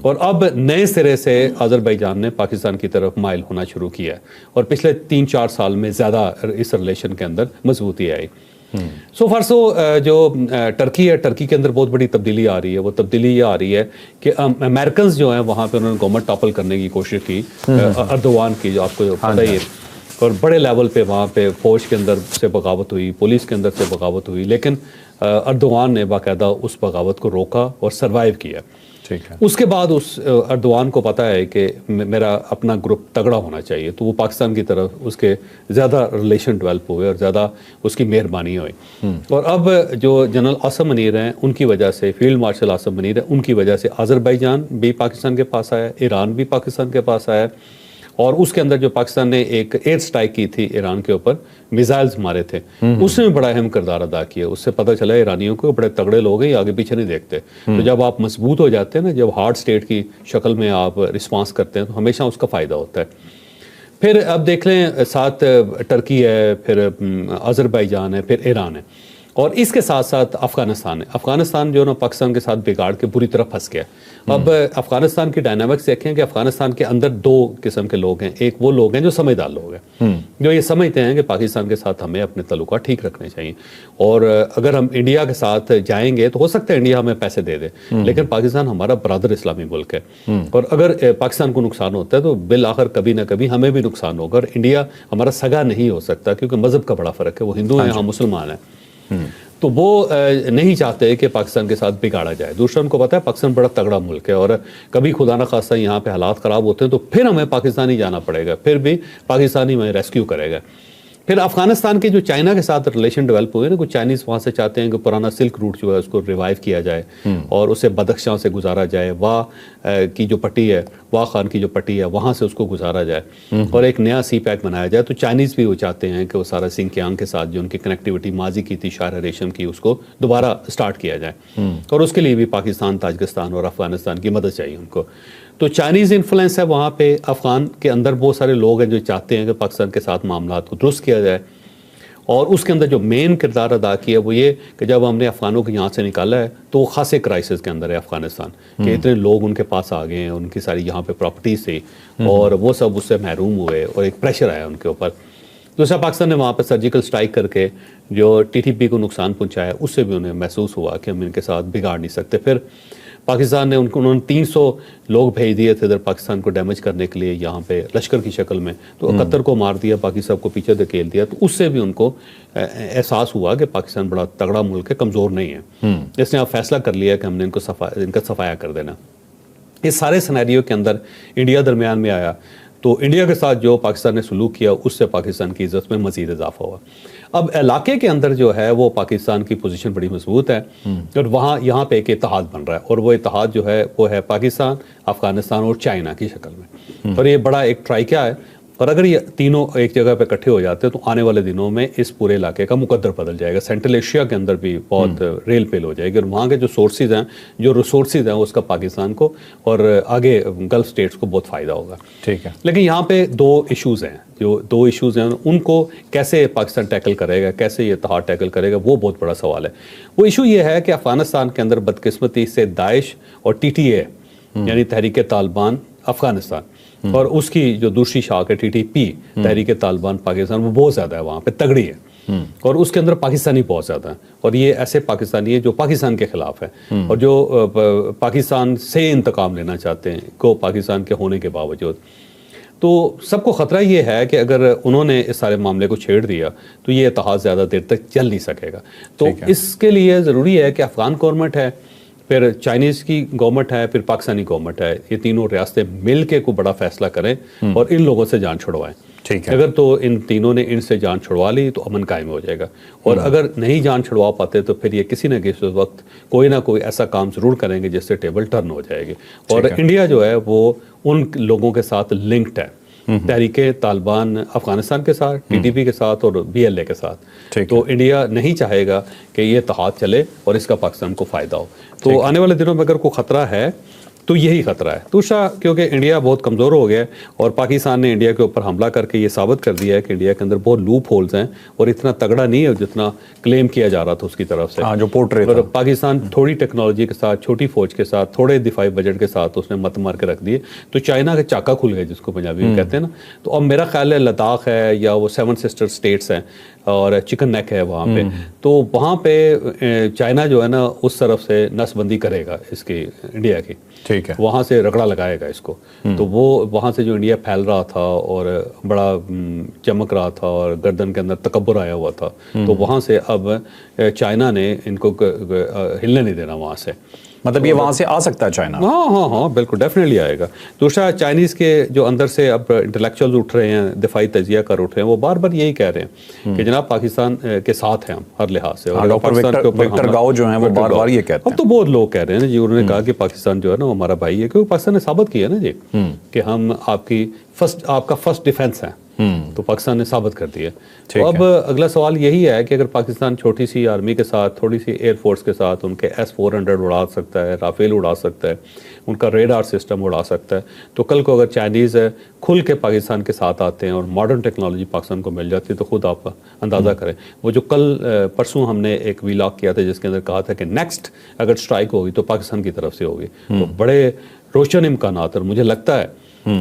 اور اب نئے سرے سے آذربائیجان نے پاکستان کی طرف مائل ہونا شروع کیا ہے اور پچھلے 3-4 سال میں زیادہ اس ریلیشن کے اندر مضبوطی آئی. سو فار سو جو ٹرکی ہے، ٹرکی کے اندر بہت بڑی تبدیلی آ رہی ہے. وہ تبدیلی یہ آ رہی ہے کہ امریکنز جو ہیں وہاں پہ انہوں نے گورنمنٹ ٹاپل کرنے کی کوشش کی اردوان کی، جو آپ کو پتہ ہی ہے، اور بڑے لیول پہ وہاں پہ فوج کے اندر سے بغاوت ہوئی، پولیس کے اندر سے بغاوت ہوئی، لیکن اردوان نے باقاعدہ اس بغاوت کو روکا اور سروائیو کیا. اس کے بعد اس اردوان کو پتا ہے کہ میرا اپنا گروپ تگڑا ہونا چاہیے، تو وہ پاکستان کی طرف اس کے زیادہ ریلیشن ڈیولپ ہوئے اور زیادہ اس کی مہربانی ہوئی. اور اب جو جنرل عاصم منیر ہیں ان کی وجہ سے، فیلڈ مارشل عاصم منیر ہیں ان کی وجہ سے آذربائیجان بھی پاکستان کے پاس آیا، ایران بھی پاکستان کے پاس آیا. اور اس کے اندر جو پاکستان نے ایک ایئر سٹرائک کی تھی ایران کے اوپر، میزائلز مارے تھے، اس نے بڑا اہم کردار ادا کیا. اس سے پتہ چلا ایرانیوں کو بڑے تگڑے لوگ ہیں، آگے پیچھے نہیں دیکھتے. تو جب آپ مضبوط ہو جاتے ہیں نا، جب ہارڈ سٹیٹ کی شکل میں آپ رسپانس کرتے ہیں تو ہمیشہ اس کا فائدہ ہوتا ہے. پھر اب دیکھ لیں ساتھ ٹرکی ہے، پھر آذربائیجان ہے، پھر ایران ہے، اور اس کے ساتھ ساتھ افغانستان ہے. افغانستان جو نا پاکستان کے ساتھ بگاڑ کے بری طرح پھنس گیا. اب افغانستان کی ڈائنامکس دیکھیں کہ افغانستان کے اندر 2 قسم کے لوگ ہیں. ایک وہ لوگ ہیں جو سمجھدار لوگ ہیں، جو یہ سمجھتے ہیں کہ پاکستان کے ساتھ ہمیں اپنے تعلقات ٹھیک رکھنے چاہیے، اور اگر ہم انڈیا کے ساتھ جائیں گے تو ہو سکتا ہے انڈیا ہمیں پیسے دے دے، لیکن پاکستان ہمارا برادر اسلامی ملک ہے، اور اگر پاکستان کو نقصان ہوتا ہے تو بالآخر کبھی نہ کبھی ہمیں بھی نقصان ہوگا. اور انڈیا ہمارا سگا نہیں ہو سکتا کیونکہ مذہب کا بڑا فرق ہے، وہ ہندو ہیں، ہم مسلمان ہیں. تو وہ نہیں چاہتے کہ پاکستان کے ساتھ بگاڑا جائے. دوسرا ان کو پتا ہے پاکستان بڑا تگڑا ملک ہے، اور کبھی خدا نہ خواستہ یہاں پہ حالات خراب ہوتے ہیں تو پھر ہمیں پاکستانی جانا پڑے گا، پھر بھی پاکستانی ہمیں ریسکیو کرے گا. پھر افغانستان کے جو چائنا کے ساتھ ریلیشن ڈیولپ ہوئے نا، کچھ چائنیز وہاں سے چاہتے ہیں کہ پرانا سلک روٹ جو ہے اس کو ریوائیو کیا جائے اور اسے بدخشاں سے گزارا جائے، واہ کی جو پٹی ہے، واہ خان کی جو پٹی ہے وہاں سے اس کو گزارا جائے اور ایک نیا سی پیک بنایا جائے. تو چائنیز بھی وہ چاہتے ہیں کہ وہ سارا سنکیانگ کے ساتھ جو ان کی کنیکٹیوٹی ماضی کی تھی شاہراہ ریشم کی، اس کو دوبارہ سٹارٹ کیا جائے، اور اس کے لیے بھی پاکستان، تاجکستان اور افغانستان کی مدد چاہیے ان کو. تو چائنیز انفلوئنس ہے وہاں پہ. افغان کے اندر بہت سارے لوگ ہیں جو چاہتے ہیں کہ پاکستان کے ساتھ معاملات کو درست کیا جائے، اور اس کے اندر جو مین کردار ادا کیا وہ یہ کہ جب ہم نے افغانوں کو یہاں سے نکالا ہے تو وہ خاصے کرائسس کے اندر ہے افغانستان، کہ اتنے لوگ ان کے پاس آ گئے ہیں، ان کی ساری یہاں پہ پراپرٹیز تھی اور وہ سب اس سے محروم ہوئے اور ایک پریشر آیا ان کے اوپر. دوسرا پاکستان نے وہاں پہ سرجیکل سٹرائک کر کے جو TTP کو نقصان پہنچایا، اس سے بھی انہیں محسوس ہوا کہ ہم ان کے ساتھ بگاڑ نہیں سکتے. پھر پاکستان نے انہوں نے 300 لوگ بھیج دیے تھے ادھر پاکستان کو ڈیمیج کرنے کے لیے یہاں پہ لشکر کی شکل میں، تو 71 کو مار دیا، باقی سب کو پیچھے دھکیل دیا. تو اس سے بھی ان کو احساس ہوا کہ پاکستان بڑا تگڑا ملک ہے، کمزور نہیں ہے. اس نے اب فیصلہ کر لیا کہ ہم نے ان کا صفایا کر دینا. اس سارے سینیریو کے اندر انڈیا درمیان میں آیا، تو انڈیا کے ساتھ جو پاکستان نے سلوک کیا اس سے پاکستان کی عزت میں مزید اضافہ ہوا. اب علاقے کے اندر جو ہے وہ پاکستان کی پوزیشن بڑی مضبوط ہے، اور وہاں یہاں پہ ایک اتحاد بن رہا ہے، اور وہ اتحاد جو ہے وہ ہے پاکستان، افغانستان اور چائنا کی شکل میں. اور یہ بڑا ایک ٹرائیکیا ہے، اور اگر یہ تینوں ایک جگہ پہ اکٹھے ہو جاتے ہیں تو آنے والے دنوں میں اس پورے علاقے کا مقدر بدل جائے گا. سینٹرل ایشیا کے اندر بھی بہت ریل پیل ہو جائے گی، اور وہاں کے جو سورسز ہیں، جو ریسورسز ہیں، اس کا پاکستان کو اور آگے گلف سٹیٹس کو بہت فائدہ ہوگا. ٹھیک ہے. لیکن یہاں پہ 2 ایشوز ہیں، جو 2 ایشوز ہیں ان کو کیسے پاکستان ٹیکل کرے گا، کیسے یہ اتحاد ٹیکل کرے گا، وہ بہت بڑا سوال ہے. وہ ایشو یہ ہے کہ افغانستان کے اندر بدقسمتی سے داعش اور TTA یعنی تحریک طالبان افغانستان، اور اس کی جو دوسری شاخ ہے TTP تحریک طالبان پاکستان، وہ بہت زیادہ ہے، وہاں پہ تگڑی ہے، اور اس کے اندر پاکستانی بہت زیادہ ہیں، اور یہ ایسے پاکستانی ہیں جو پاکستان کے خلاف ہیں اور جو پاکستان سے انتقام لینا چاہتے ہیں کو پاکستان کے ہونے کے باوجود. تو سب کو خطرہ یہ ہے کہ اگر انہوں نے اس سارے معاملے کو چھیڑ دیا تو یہ اتحاد زیادہ دیر تک چل نہیں سکے گا. تو اس کے لیے ضروری ہے کہ افغان گورنمنٹ ہے، پھر چائنیز کی گورنمنٹ ہے، پھر پاکستانی گورنمنٹ ہے، یہ تینوں ریاستیں مل کے کوئی بڑا فیصلہ کریں اور ان لوگوں سے جان چھڑوائیں. اگر تو ان تینوں نے ان سے جان چھڑوا لی تو امن قائم ہو جائے گا، اور اگر نہیں جان چھڑوا پاتے تو پھر یہ کسی نہ کسی وقت کوئی نہ کوئی ایسا کام ضرور کریں گے جس سے ٹیبل ٹرن ہو جائے گی. اور انڈیا جو ہے وہ ان لوگوں کے ساتھ لنکڈ ہے، تحریک طالبان افغانستان کے ساتھ، TTP کے ساتھ اور BLA کے ساتھ. تو انڈیا نہیں چاہے گا کہ یہ اتحاد چلے اور اس کا پاکستان کو فائدہ ہو. تو آنے والے دنوں میں اگر کوئی خطرہ ہے تو یہی خطرہ ہے. دوسرا کیونکہ انڈیا بہت کمزور ہو گیا ہے اور پاکستان نے انڈیا کے اوپر حملہ کر کے یہ ثابت کر دیا ہے کہ انڈیا کے اندر بہت لوپ ہولز ہیں اور اتنا تگڑا نہیں ہے جتنا کلیم کیا جا رہا تھا اس کی طرف سے. جو پورٹریٹ اور پاکستان تھوڑی ٹیکنالوجی کے ساتھ, چھوٹی فوج کے ساتھ, تھوڑے دفاعی بجٹ کے ساتھ اس نے مت مار کے رکھ دیے, تو چائنا کا چاکا کھل گیا جس کو پنجابی میں کہتے ہیں نا. تو اب میرا خیال ہے لداخ ہے یا وہ 7 سسٹر اسٹیٹس ہیں اور چکن نیک ہے وہاں پہ, تو وہاں پہ چائنا جو ہے نا اس طرف سے نس بندی کرے گا اس کی انڈیا کی, ٹھیک ہے, وہاں سے رگڑا لگائے گا اس کو. تو وہ وہاں سے جو انڈیا پھیل رہا تھا اور بڑا چمک رہا تھا اور گردن کے اندر تکبر آیا ہوا تھا, تو وہاں سے اب چائنا نے ان کو ہلنے نہیں دینا وہاں سے. مطلب یہ وہاں سے آ سکتا ہے چائنا؟ ہاں بالکل ڈیفینیٹلی آئے گا. دوسرا چائنیز کے جو اندر سے اب انٹلیکچوئلز اٹھ رہے ہیں, دفاعی تجزیہ کر اٹھ رہے ہیں, وہ بار بار یہی کہہ رہے ہیں کہ جناب پاکستان کے ساتھ ہیں ہم ہر لحاظ سے. ڈاکٹر وکٹر گاؤ جو ہیں وہ بار بار یہ کہتے ہیں. اب تو بہت لوگ کہہ رہے ہیں جی, انہوں نے کہا کہ پاکستان جو ہے نا وہ ہمارا بھائی ہے, کیونکہ پاکستان نے ثابت کیا نا جی کہ ہم آپ کا فرسٹ ڈیفینس ہیں, تو پاکستان نے ثابت کر دیا. تو اب اگلا سوال یہی ہے کہ اگر پاکستان چھوٹی سی آرمی کے ساتھ, تھوڑی سی ایئر فورس کے ساتھ ان کے S-400 اڑا سکتا ہے, رافیل اڑا سکتا ہے, ان کا ریڈار سسٹم اڑا سکتا ہے, تو کل کو اگر چائنیز کھل کے پاکستان کے ساتھ آتے ہیں اور ماڈرن ٹیکنالوجی پاکستان کو مل جاتی ہے, تو خود آپ اندازہ کریں. وہ جو کل پرسوں ہم نے ایک ویلاگ کیا تھا جس کے اندر کہا تھا کہ نیکسٹ اگر اسٹرائک ہوگی تو پاکستان کی طرف سے ہوگی, تو بڑے روشن امکانات. اور مجھے لگتا ہے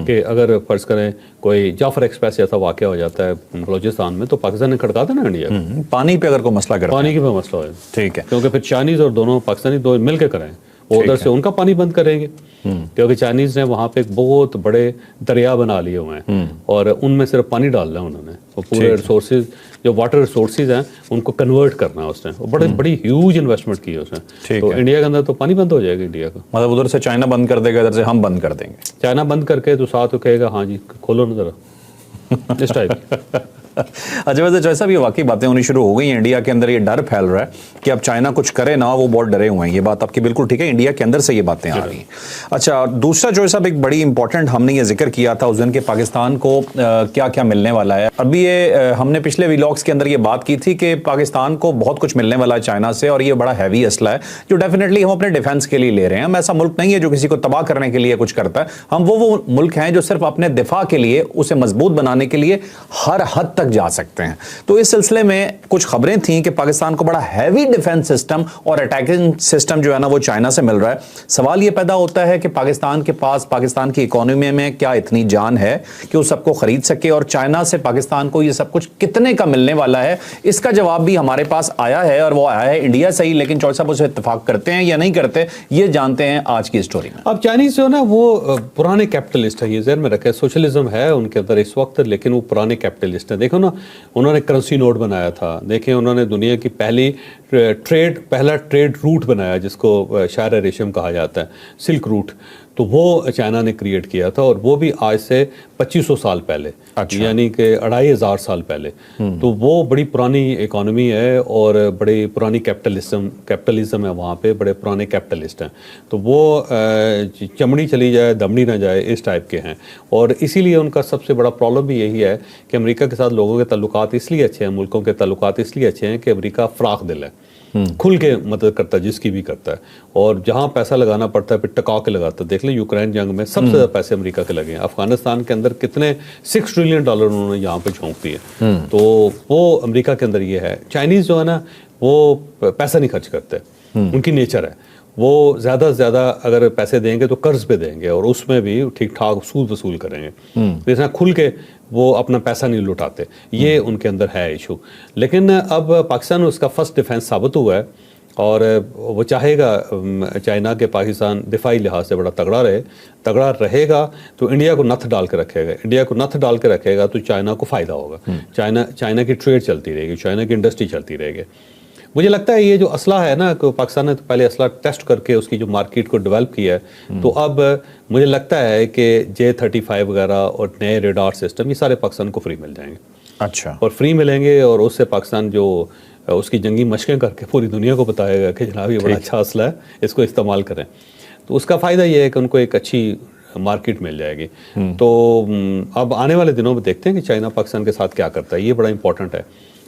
کہ اگر فرض کریں کوئی جعفر ایکسپریس جیسا واقعہ ہو جاتا ہے بلوچستان میں, تو پاکستان نے کھڑکا دینا انڈیا کو. پانی پہ اگر کوئی مسئلہ کرتا ہے, پانی کے پہ مسئلہ ہے, ٹھیک ہے, کیونکہ پھر چائنیز اور دونوں پاکستانی دو مل کے کریں, وہ ادھر سے ان کا پانی بند کریں گے, کیونکہ چائنیز نے وہاں پہ ایک بہت بڑے دریا بنا لیے ہوئے ہیں اور ان میں صرف پانی ڈالنا ہے انہوں نے. وہ پورے ریسورسز جو واٹر ریسورسز ہیں ان کو کنورٹ کرنا ہے اس نے, وہ بڑی ہیوج انویسٹمنٹ کی ہے اس نے. تو انڈیا کے اندر تو پانی بند ہو جائے گا انڈیا کا, مطلب ادھر سے چائنا بند کر دے گا, ادھر سے ہم بند کر دیں گے. چائنا بند کر کے تو ساتھ کہے گا ہاں جی کھولو نا ذرا, اس ٹائپ. اچھا ویسے جیسا بھی واقعی باتیں ہونی شروع ہو گئی ہیں, انڈیا کے اندر یہ ڈر پھیل رہا ہے کہ اب چائنا کچھ کرے نا, وہ بہت ڈرے ہوئے ہیں. یہ بات آپ کی بالکل ٹھیک ہے, انڈیا کے اندر سے یہ باتیں آ رہی ہیں. اچھا دوسرا جو صاحب ایک بڑی امپورٹنٹ ہم نے یہ ذکر کیا تھا اس دن کہ پاکستان کو کیا کیا ملنے والا ہے. ابھی یہ ہم نے پچھلے ویلاگس کے اندر یہ بات کی تھی کہ پاکستان کو بہت کچھ ملنے والا ہے چائنا سے, اور یہ بڑا ہیوی اسلحہ ہے جو ڈیفینیٹلی ہم اپنے ڈیفینس کے لیے لے رہے ہیں. ہم ایسا ملک نہیں ہے جو کسی کو تباہ کرنے کے لیے کچھ کرتا ہے. ہم وہ ملک ہیں جو صرف اپنے دفاع کے لیے, اسے مضبوط بنانے کے لیے ہر حد تک جا سکتے ہیں. تو اس سلسلے میں کچھ خبریں تھیں کہ پاکستان کو بڑا ہیوی ڈیفنس سسٹم اور اٹیکنگ سسٹم جو ہے نا وہ چائنا سے مل رہا ہے. سوال یہ پیدا ہوتا ہے کہ پاکستان کے پاس, پاکستان کی اکانومی میں کیا اتنی جان ہے کہ وہ سب کو خرید سکے, اور چائنا سے پاکستان کو یہ سب کچھ کتنے کا ملنے والا ہے. اس کا جواب بھی ہمارے پاس آیا ہے, اور وہ آیا ہے انڈیا سے ہی, لیکن چوہدری صاحب اسے اتفاق کرتے ہیں یا نہیں کرتے, یہ جانتے ہیں آج کی اسٹوری میں. اب چائنیز جو ہے نا وہ پرانے کیپٹلسٹ ہیں, یہ ذہن میں رکھے, سوشلزم ہے ان کے اندر اس وقت, لیکن وہ پرانے کیپٹلسٹ ہیں. دیکھو نا انہوں نے کرنسی نوٹ بنایا تھا, دیکھیں انہوں نے دنیا کی پہلا ٹریڈ روٹ بنایا جس کو شہر ریشم کہا جاتا ہے, سلک روٹ, تو وہ چائنا نے کریٹ کیا تھا, اور وہ بھی آج سے 2500 سال پہلے, یعنی کہ 2500 سال پہلے. تو وہ بڑی پرانی اکانومی ہے اور بڑی پرانی کیپٹلزم ہے وہاں پہ, بڑے پرانے کیپٹلسٹ ہیں. تو وہ چمڑی چلی جائے دمڑی نہ جائے اس ٹائپ کے ہیں, اور اسی لیے ان کا سب سے بڑا پرابلم بھی یہی ہے کہ امریکہ کے ساتھ لوگوں کے تعلقات اس لیے اچھے ہیں, ملکوں کے تعلقات اس لیے اچھے ہیں کہ امریکہ فراخ دل ہے, کھل کے مدد کرتا ہے جس کی بھی کرتا ہے, اور جہاں پیسہ لگانا پڑتا ہے پھر ٹکا کے لگاتا ہے. دیکھ لیں یوکرین جنگ میں سب سے زیادہ پیسے امریکہ کے لگے ہیں, افغانستان کے اندر کتنے $6 ٹریلین انہوں نے یہاں پہ جھونک دیے. تو وہ امریکہ کے اندر یہ ہے. چائنیز جو ہے نا وہ پیسہ نہیں خرچ کرتے, ان کی نیچر ہے, وہ زیادہ سے زیادہ اگر پیسے دیں گے تو قرض پہ دیں گے, اور اس میں بھی ٹھیک ٹھاک سود وصول کریں گے. اس طرح کھل کے وہ اپنا پیسہ نہیں لٹاتے, یہ ان کے اندر ہے ایشو. لیکن اب پاکستان اس کا فرسٹ ڈیفینس ثابت ہوا ہے, اور وہ چاہے گا چائنا کے پاکستان دفاعی لحاظ سے بڑا تگڑا رہے گا, تو انڈیا کو نتھ ڈال کے رکھے گا, تو چائنا کو فائدہ ہوگا. چائنا کی ٹریڈ چلتی رہے گی, چائنا کی انڈسٹری چلتی رہے گی. مجھے لگتا ہے یہ جو اسلحہ ہے نا کہ پاکستان نے تو پہلے اسلحہ ٹیسٹ کر کے اس کی جو مارکیٹ کو ڈیولپ کیا ہے, تو اب مجھے لگتا ہے کہ J-35 وغیرہ اور نئے ریڈار سسٹم یہ سارے پاکستان کو فری مل جائیں گے. اچھا, اور فری ملیں گے, اور اس سے پاکستان جو اس کی جنگی مشقیں کر کے پوری دنیا کو بتائے گا کہ جناب یہ بڑا اچھا اسلحہ ہے, اس کو استعمال کریں. تو اس کا فائدہ یہ ہے کہ ان کو ایک اچھی مارکیٹ مل جائے گی. تو اب آنے والے دنوں میں دیکھتے ہیں کہ چائنا پاکستان کے ساتھ کیا کرتا ہے, یہ بڑا امپورٹنٹ ہے.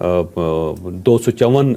254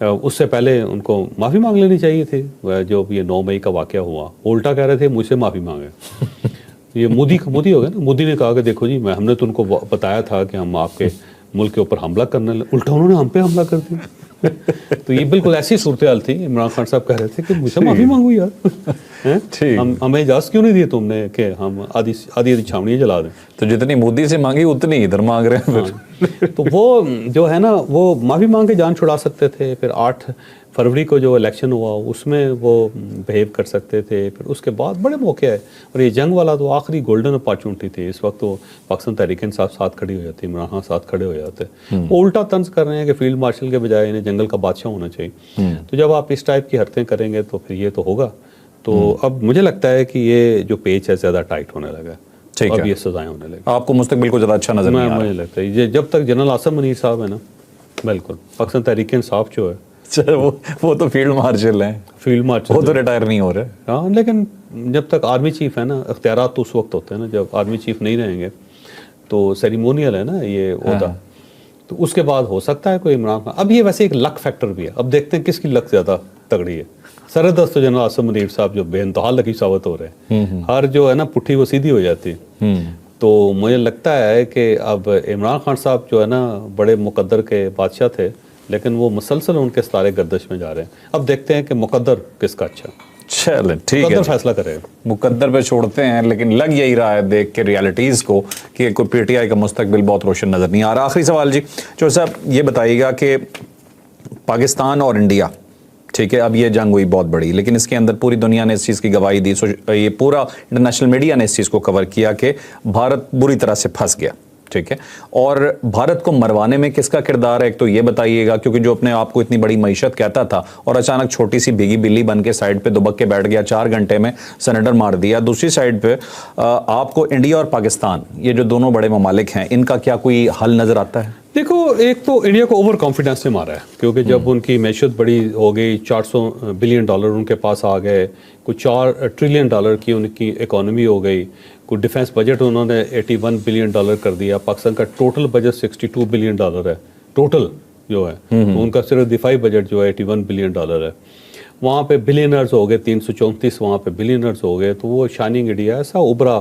اس سے پہلے ان کو معافی مانگ لینی چاہیے تھی. جو یہ 9 مئی کا واقعہ ہوا, الٹا کہہ رہے تھے مجھ سے معافی مانگے. یہ مودی ہو گیا نا, مودی نے کہا کہ دیکھو جی ہم نے تو ان کو بتایا تھا کہ ہم آپ کے ملک کے اوپر حملہ کرنے لگے, الٹا انہوں نے ہم پہ حملہ کر دیا. تو یہ بالکل ایسی صورتحال تھی. عمران خان صاحب کہہ رہے تھے کہ مجھ سے معافی مانگو یار, ہمیں اجازت کیوں نہیں دی تم نے کہ ہم آدھی چھاونیاں جلا دیں. تو جتنی مودی سے مانگی اتنی ادھر مانگ رہے ہیں. تو وہ جو ہے نا وہ معافی مانگ کے جان چھڑا سکتے تھے. پھر 8 فروری کو جو الیکشن ہوا اس میں وہ بہیو کر سکتے تھے. پھر اس کے بعد بڑے موقع ہے, اور یہ جنگ والا تو آخری گولڈن اپارچونٹی تھی. اس وقت تو پاکستان تحریک انصاف ساتھ کھڑی ہو جاتی, عمران خان ساتھ کھڑے ہو جاتے. وہ الٹا طنز کر رہے ہیں کہ فیلڈ مارشل کے بجائے انہیں جنگل کا بادشاہ ہونا چاہیے. تو جب آپ اس ٹائپ کی حرکتیں کریں گے تو پھر یہ تو ہوگا. تو اب مجھے لگتا ہے کہ یہ جو پیچ ہے زیادہ ٹائٹ ہونے لگا, اب یہ سزائیں ہونے لگی. آپ کو مستقبل کو زیادہ اچھا نظر نہیں آ رہا؟ مجھے لگتا ہے یہ جب تک جنرل آصف منیر صاحب ہے نا, بالکل پاکستان تحریک انصاف جو ہے وہ تو فیلڈ مارشل ہیں, فیلڈ مارشل وہ تو ریٹائر نہیں ہو رہے. ہاں, لیکن جب تک آرمی چیف ہے نا, اختیارات تو اس وقت ہوتے ہیں نا جب آرمی چیف نہیں رہیں گے. تو سیریمونیل ہے نا یہ عہدہ, تو اس کے بعد ہو سکتا ہے کوئی عمران خان. اب یہ ویسے ایک لک فیکٹر بھی ہے, اب دیکھتے ہیں کس کی لک زیادہ تگڑی ہے. سردست جنرل آصف منیر صاحب جو بے انتہا لکی ثابت ہو رہے ہیں, ہر جو ہے نا پٹھی وہ سیدھی ہو جاتی ہے. تو مجھے لگتا ہے کہ اب عمران خان صاحب جو ہے نا بڑے مقدر کے بادشاہ تھے, لیکن وہ مسلسل ان کے ستارے گردش میں جا رہے ہیں. اب دیکھتے ہیں کہ مقدر کس کا اچھا, چلیں ٹھیک ہے, فیصلہ کرے. مقدر پہ چھوڑتے ہیں, لیکن لگ یہی رہا ہے دیکھ کے ریالٹیز کو کہ کوئی پی ٹی آئی کا مستقبل بہت روشن نظر نہیں آ رہا. آخری سوال جی چور صاحب, یہ بتائیے گا کہ پاکستان اور انڈیا, ٹھیک ہے, اب یہ جنگ ہوئی بہت بڑی, لیکن اس کے اندر پوری دنیا نے اس چیز کی گواہی دی, یہ پورا انٹرنیشنل میڈیا نے اس چیز کو کور کیا کہ بھارت بری طرح سے پھنس گیا, ٹھیک ہے, اور بھارت کو مروانے میں کس کا کردار ہے, ایک تو یہ بتائیے گا, کیونکہ جو اپنے آپ کو اتنی بڑی معیشت کہتا تھا اور اچانک چھوٹی سی بھیگی بلی بن کے سائڈ پہ دبک کے بیٹھ گیا, 4 گھنٹے میں سرنڈر مار دیا. دوسری سائڈ پہ آپ کو انڈیا اور پاکستان, یہ جو دونوں بڑے ممالک ہیں, ان کا کیا کوئی حل نظر آتا ہے؟ دیکھو, ایک تو انڈیا کو اوور کانفیڈنس سے مارا ہے, کیونکہ جب ان کی معیشت بڑی ہو گئی, $400 بلین ان کے پاس آ گئے, کوئی $4 ٹریلین کی ان کی اکانومی ہو گئی, کوئی ڈیفنس بجٹ انہوں نے $81 بلین کر دیا. پاکستان کا ٹوٹل بجٹ $62 بلین ہے, ٹوٹل جو ہے, ان کا صرف دفاعی بجٹ جو ہے $81 بلین ہے. وہاں پہ بلینرز ہو گئے 334, وہاں پہ بلینرز ہو گئے. تو وہ شائننگ انڈیا ایسا ابھرا,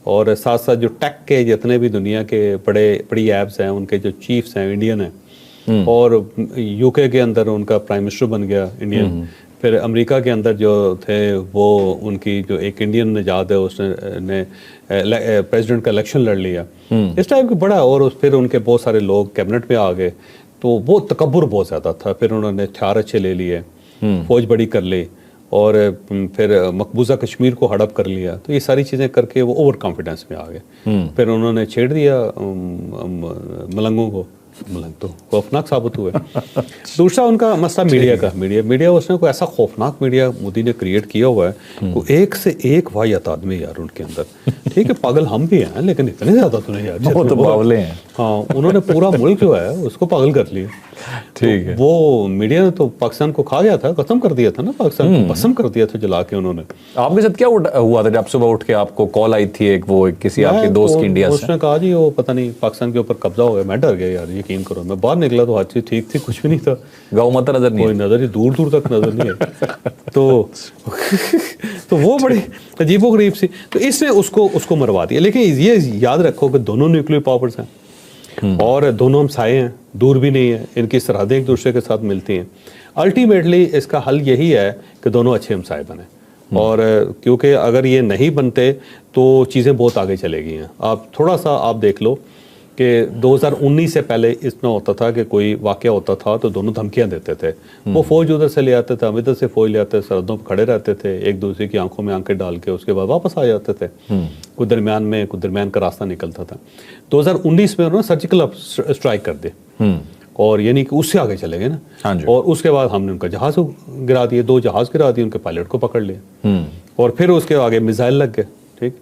اور ساتھ ساتھ جو ٹیک کے جتنے بھی دنیا کے بڑی ایپس ہیں, ان کے جو چیفز ہیں انڈین ہیں, اور یو کے اندر ان کا پرائم منسٹر بن گیا انڈین. پھر امریکہ کے اندر جو تھے وہ ان کی جو ایک انڈین نژاد ہے, اس نے پریزیڈنٹ کا الیکشن لڑ لیا. اس ٹائپ کا بڑا, اور پھر ان کے بہت سارے لوگ کیبنٹ میں آ گئے. تو وہ تکبر بہت زیادہ تھا. پھر انہوں نے ہتھیار اچھے لے لیے, فوج بڑی کر لی, اور پھر مقبوضہ کشمیر کو ہڑپ کر لیا. تو یہ ساری چیزیں کر کے وہ اوور کانفیڈنس میں آ گئے. پھر انہوں نے چھیڑ دیا ملنگوں کو, ملنگ تو خوفناک ثابت ہوئے. دوسرا ان کا مسئلہ میڈیا کا, میڈیا اس نے کوئی ایسا خوفناک میڈیا مودی نے کریٹ کیا ہوا ہے, کوئی ایک سے ایک واحد آدمی یار ان کے اندر. ٹھیک ہے, پاگل ہم بھی ہیں, لیکن اتنے زیادہ تو نہیں یار, وہ تو باولے ہیں. ہاں, انہوں نے پورا ملک جو ہے اس کو پاگل کر لیا. ٹھیک ہے, وہ میڈیا نے تو پاکستان کو کھا گیا تھا, ختم کر دیا تھا نا, پاکستان کو بسم کر دیا تھا جلا کے انہوں نے. آپ کے ساتھ کیا ہوا تھا جب صبح اٹھ کے آپ کو کال آئی تھی ایک, وہ کسی آپ کے دوست کی انڈیا سے؟ اس نے کہا جی وہ پتہ نہیں پاکستان کے اوپر قبضہ ہو گیا. میں ڈر گیا یار, یقین کرو. میں باہر نکلا تو ہر چیز ٹھیک تھی, کچھ بھی نہیں تھا, گاؤں ماتا نظر نہیں, کوئی نظر ہی دور دور تک نظر نہیں آئی. تو وہ بڑی عجیب و غریب سی. تو اس نے اس کو مروا دیا. لیکن یہ یاد رکھو کہ دونوں نیوکلیر پاورز ہیں, اور دونوں ہم سائے ہیں, دور بھی نہیں ہیں, ان کی سرحدیں ایک دوسرے کے ساتھ ملتی ہیں. الٹیمیٹلی اس کا حل یہی ہے کہ دونوں اچھے ہمسائے بنیں, اور کیونکہ اگر یہ نہیں بنتے تو چیزیں بہت آگے چلے گئی ہیں. آپ تھوڑا سا آپ دیکھ لو کہ 2019 سے پہلے اتنا ہوتا تھا کہ کوئی واقعہ ہوتا تھا تو دونوں دھمکیاں دیتے تھے. وہ فوج ادھر سے لے آتے تھے, ہم ادھر سے فوج لے آتے, سرحدوں پہ کھڑے رہتے تھے, ایک دوسرے کی آنکھوں میں آنکھیں ڈال کے اس کے بعد واپس آ جاتے تھے. کوئی درمیان کا راستہ نکلتا تھا. 2019 میں انہوں نے سرجیکل اسٹرائک کر دی, اور یعنی کہ اس سے آگے چلے گئے نا. اور اس کے بعد ہم نے ان کا جہاز گرا دیے, 2 جہاز گرا دیے, ان کے پائلٹ کو پکڑ لیا, اور پھر اس کے آگے میزائل لگ گئے. ٹھیک,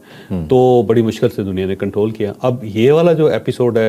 تو بڑی مشکل سے دنیا نے کنٹرول کیا. اب یہ والا جو ایپیسوڈ ہے